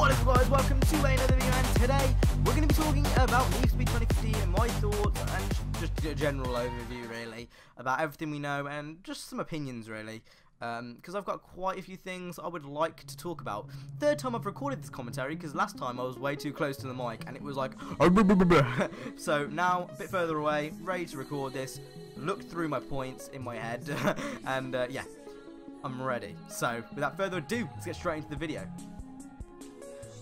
What is up, guys? Welcome to another video, and today we're going to be talking about xSplit 2015 and my thoughts and just a general overview really about everything we know and just some opinions really, because I've got quite a few things I would like to talk about. Third time I've recorded this commentary because last time I was way too close to the mic and it was like so now a bit further away, ready to record this, look through my points in my head and yeah, I'm ready. So without further ado, let's get straight into the video.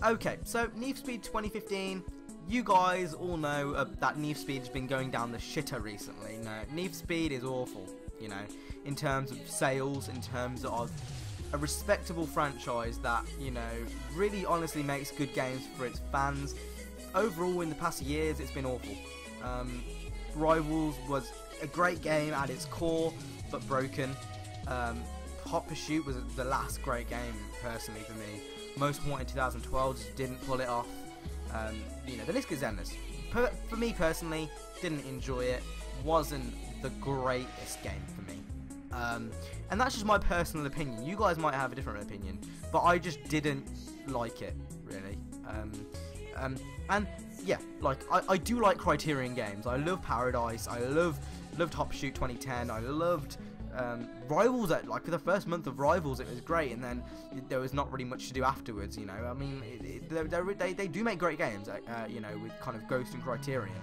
Okay, so xSplit 2015, you guys all know that xSplit has been going down the shitter recently. No, xSplit is awful, you know, in terms of sales, in terms of a respectable franchise that, you know, really honestly makes good games for its fans. Overall, in the past years, it's been awful. Rivals was a great game at its core, but broken. Hot Pursuit was the last great game, personally, for me. Most Wanted 2012 just didn't pull it off. You know, the list goes endless. For me personally, didn't enjoy it. Wasn't the greatest game for me. And that's just my personal opinion. You guys might have a different opinion, but I just didn't like it, really. And yeah, like I do like Criterion games. I love Paradise. I loved Hot Pursuit 2010. I loved Rivals. Like for the first month of Rivals, it was great, and then there was not really much to do afterwards. You know, I mean, they do make great games. You know, with kind of Ghost and Criterion.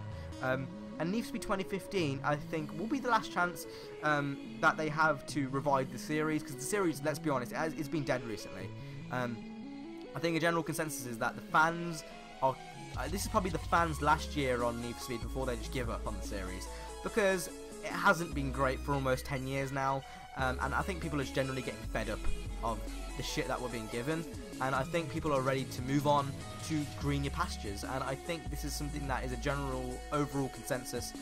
And xSplit 2015, I think, will be the last chance that they have to revive the series, because the series, let's be honest, it's been dead recently. I think a general consensus is that the fans are. This is probably the fans' last year on xSplit before they just give up on the series, because it hasn't been great for almost 10 years now, and I think people are generally getting fed up of the shit that we're being given, and I think people are ready to move on to greener pastures, and I think this is something that is a general overall consensus,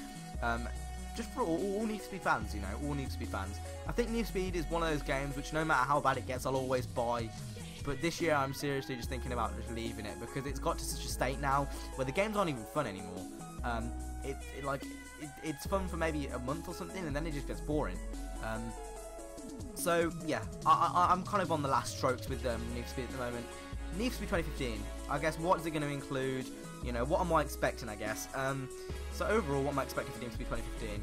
just for all xSplit fans, you know, all xSplit fans. I think xSplit is one of those games which no matter how bad it gets, I'll always buy, but this year I'm seriously just thinking about just leaving it, because it's got to such a state now where the games aren't even fun anymore. It's fun for maybe a month or something, and then it just gets boring. So yeah, I'm kind of on the last strokes with xSplit at the moment. xSplit 2015, I guess, what is it going to include? You know, what am I expecting, I guess? So overall, what am I expecting for xSplit 2015?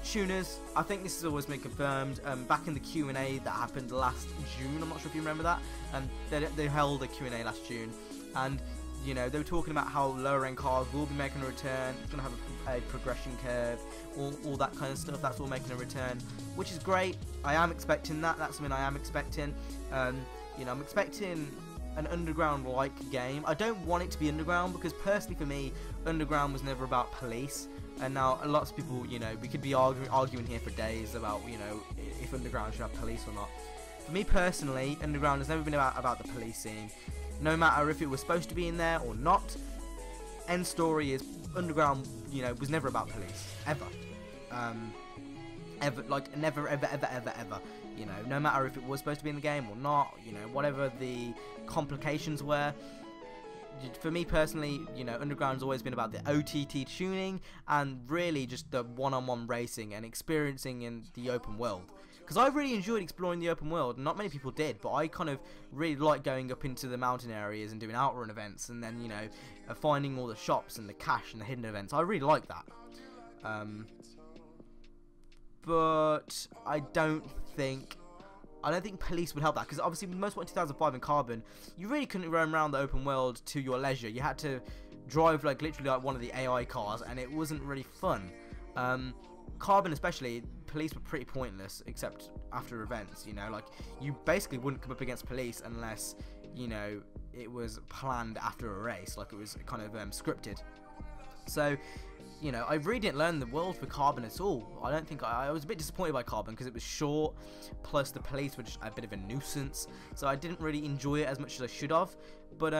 Tuners, I think this has always been confirmed. Back in the Q&A that happened last June, I'm not sure if you remember that, they held a Q&A last June, and you know, they were talking about how lower end cars will be making a return. It's going to have a progression curve, all that kind of stuff. That's all making a return, which is great. I am expecting that. That's something I am expecting. You know, I'm expecting an Underground-like game. I don't want it to be Underground, because personally for me, Underground was never about police. And now lots of people, you know, we could be arguing here for days about, you know, if Underground should have police or not. For me personally, Underground has never been about the policing. No matter if it was supposed to be in there or not, end story is Underground, you know, was never about police, ever. Ever, like, never, ever, you know, no matter if it was supposed to be in the game or not, you know, whatever the complications were. For me personally, you know, Underground's always been about the OTT tuning and really just the one-on-one racing and experiencing in the open world. Because I really enjoyed exploring the open world, and not many people did, but I kind of really like going up into the mountain areas and doing outrun events, and then, you know, finding all the shops and the cash and the hidden events. I really like that. But I don't think police would help that, because obviously with Most Wanted 2005 and Carbon, you really couldn't roam around the open world to your leisure. You had to drive like literally like one of the AI cars, and it wasn't really fun. Carbon especially, police were pretty pointless except after events, you know, like you basically wouldn't come up against police unless, you know, it was planned after a race, like it was kind of scripted. So, you know, I really didn't learn the world for Carbon at all. I don't think I was a bit disappointed by Carbon because it was short, plus the police were just a bit of a nuisance, so I didn't really enjoy it as much as I should have. But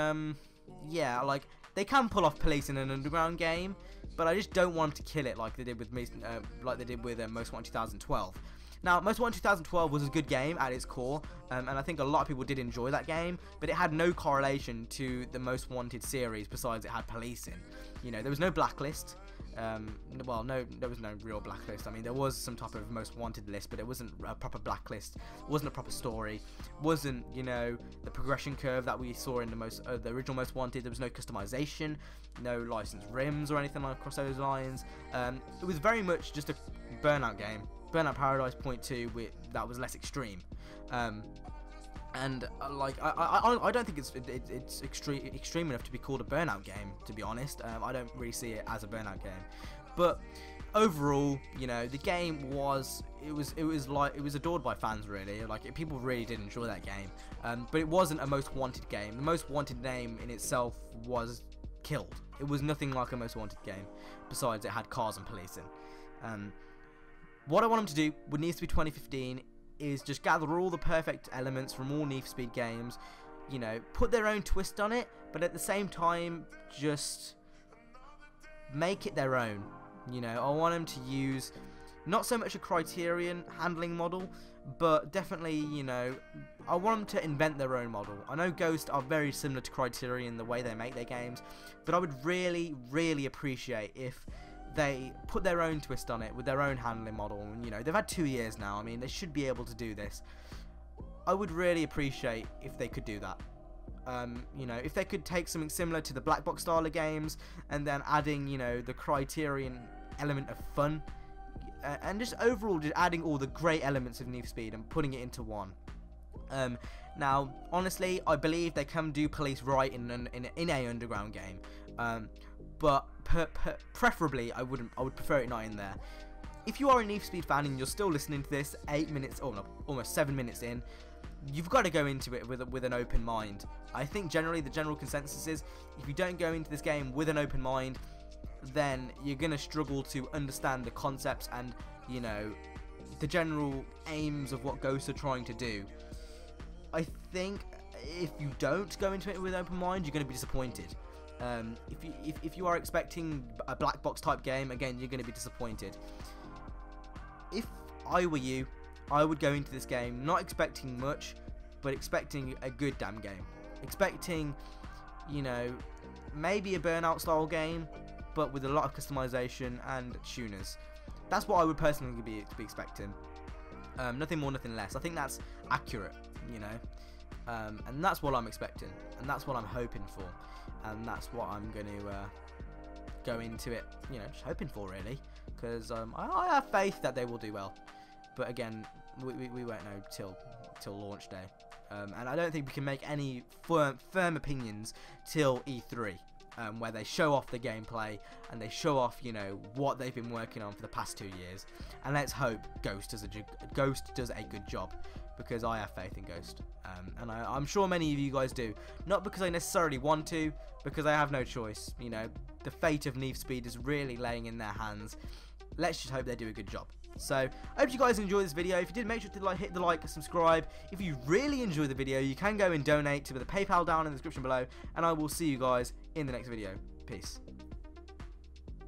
yeah, like they can pull off police in an Underground game, but I just don't want them to kill it like they did with Most Wanted 2012. Now, Most Wanted 2012 was a good game at its core, and I think a lot of people did enjoy that game, but it had no correlation to the Most Wanted series besides it had police in. You know, there was no blacklist. Well, no, there was no real blacklist. I mean, there was some type of most wanted list, but it wasn't a proper blacklist. It wasn't a proper story. It wasn't, you know, the progression curve that we saw in the original most wanted. There was no customization, no licensed rims or anything like across those lines. It was very much just a Burnout game, Burnout Paradise Point 2, that was less extreme. And like I don't think it's extreme enough to be called a Burnout game, to be honest. I don't really see it as a Burnout game, but overall, you know, the game was adored by fans, really. Like, people really did enjoy that game, but it wasn't a most wanted game. The most wanted name in itself was killed. It was nothing like a most wanted game. Besides, it had cars and police in. What I want them to do with Need for Speed 2015 is just gather all the perfect elements from all Need for Speed games, you know, put their own twist on it, but at the same time, just make it their own. You know, I want them to use not so much a Criterion handling model, but definitely, you know, I want them to invent their own model. I know Ghost are very similar to Criterion, the way they make their games, but I would really, really appreciate if they put their own twist on it with their own handling model. And, you know, they've had 2 years now. I mean, they should be able to do this. I would really appreciate if they could do that. You know, if they could take something similar to the Black Box style of games, and then adding, you know, the Criterion element of fun, and just overall just adding all the great elements of Need for Speed and putting it into one. Now, honestly, I believe they can do police right in a underground game. But preferably, I would prefer it not in there. If you are a Need for Speed fan and you're still listening to this 8 minutes, or no, almost 7 minutes in, you've got to go into it with an open mind. I think generally the general consensus is, if you don't go into this game with an open mind, then you're going to struggle to understand the concepts and, you know, the general aims of what Ghosts are trying to do. I think if you don't go into it with an open mind, you're going to be disappointed. If you are expecting a black box type game, again, you're going to be disappointed. If I were you, I would go into this game not expecting much, but expecting a good damn game. Expecting, you know, maybe a Burnout style game, but with a lot of customization and tuners. That's what I would personally be expecting. Nothing more, nothing less. I think that's accurate, you know. And that's what I'm expecting, and that's what I'm hoping for, and that's what I'm going to go into it, you know, just hoping for, really, because I have faith that they will do well. But again, we won't know till launch day, and I don't think we can make any firm opinions till E3. Where they show off the gameplay and they show off, you know, what they've been working on for the past 2 years. And let's hope Ghost does a good job, because I have faith in Ghost, and I'm sure many of you guys do. Not because I necessarily want to, because I have no choice. You know, the fate of Need for Speed is really laying in their hands. Let's just hope they do a good job. So, I hope you guys enjoyed this video. If you did, make sure to hit the like and subscribe. If you really enjoyed the video, you can go and donate to the PayPal down in the description below. And I will see you guys in the next video. Peace.